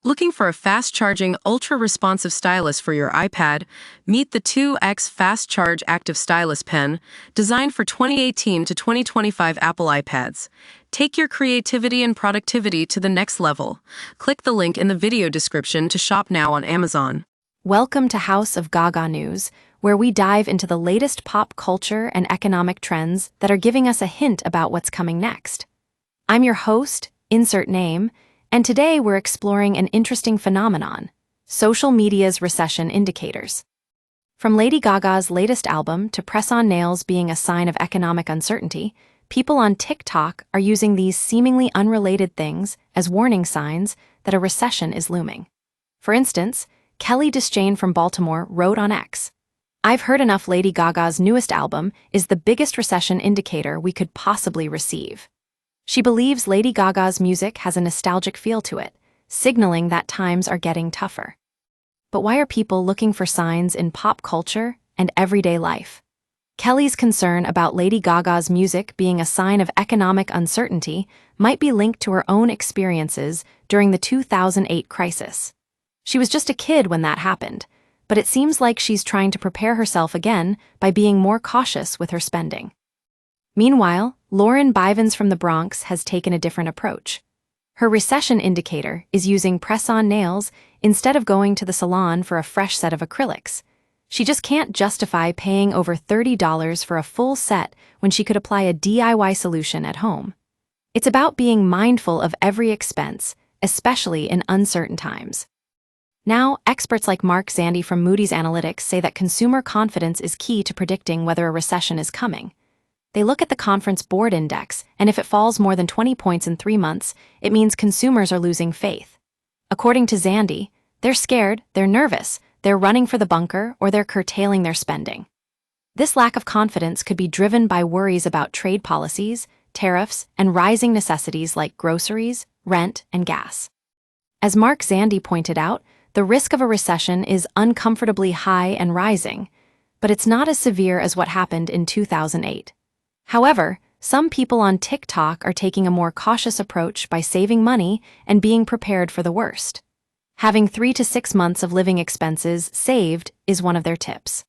Looking for a fast-charging, ultra-responsive stylus for your iPad? Meet the 2X Fast Charge Active Stylus Pen, designed for 2018 to 2025 Apple iPads. Take your creativity and productivity to the next level. Click the link in the video description to shop now on Amazon. Welcome to House of Gaga News, where we dive into the latest pop culture and economic trends that are giving us a hint about what's coming next. I'm your host, insert name, and today we're exploring an interesting phenomenon: social media's recession indicators. From Lady Gaga's latest album to press-on nails being a sign of economic uncertainty, people on TikTok are using these seemingly unrelated things as warning signs that a recession is looming. For instance, Kelly Disjane from Baltimore wrote on X, "I've heard enough Lady Gaga's newest album is the biggest recession indicator we could possibly receive." She believes Lady Gaga's music has a nostalgic feel to it, signaling that times are getting tougher. But why are people looking for signs in pop culture and everyday life? Kelly's concern about Lady Gaga's music being a sign of economic uncertainty might be linked to her own experiences during the 2008 crisis. She was just a kid when that happened, but it seems like she's trying to prepare herself again by being more cautious with her spending. Meanwhile, Lauren Bivens from the Bronx has taken a different approach. Her recession indicator is using press-on nails instead of going to the salon for a fresh set of acrylics. She just can't justify paying over $30 for a full set when she could apply a DIY solution at home. It's about being mindful of every expense, especially in uncertain times. Now, experts like Mark Zandi from Moody's Analytics say that consumer confidence is key to predicting whether a recession is coming. They look at the Conference Board Index, and if it falls more than 20 points in 3 months, it means consumers are losing faith. According to Zandi, they're scared, they're nervous, they're running for the bunker, or they're curtailing their spending. This lack of confidence could be driven by worries about trade policies, tariffs, and rising necessities like groceries, rent, and gas. As Mark Zandi pointed out, the risk of a recession is uncomfortably high and rising, but it's not as severe as what happened in 2008. However, some people on TikTok are taking a more cautious approach by saving money and being prepared for the worst. Having 3 to 6 months of living expenses saved is one of their tips.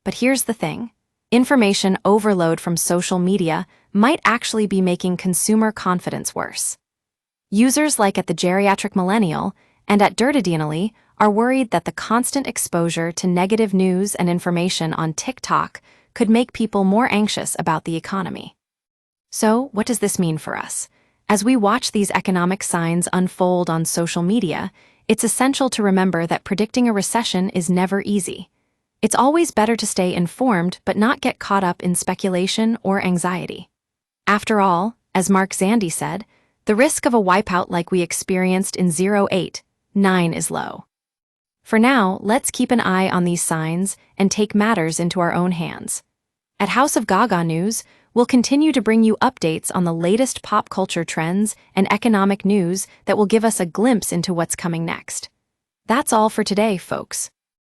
But here's the thing: information overload from social media might actually be making consumer confidence worse. Users like at the Geriatric Millennial and at Dirtadinally are worried that the constant exposure to negative news and information on TikTok could make people more anxious about the economy. So, what does this mean for us? As we watch these economic signs unfold on social media, it's essential to remember that predicting a recession is never easy. It's always better to stay informed but not get caught up in speculation or anxiety. After all, as Mark Zandi said, the risk of a wipeout like we experienced in 2008-9 is low. For now, let's keep an eye on these signs and take matters into our own hands. At House of Gaga News, we'll continue to bring you updates on the latest pop culture trends and economic news that will give us a glimpse into what's coming next. That's all for today, folks.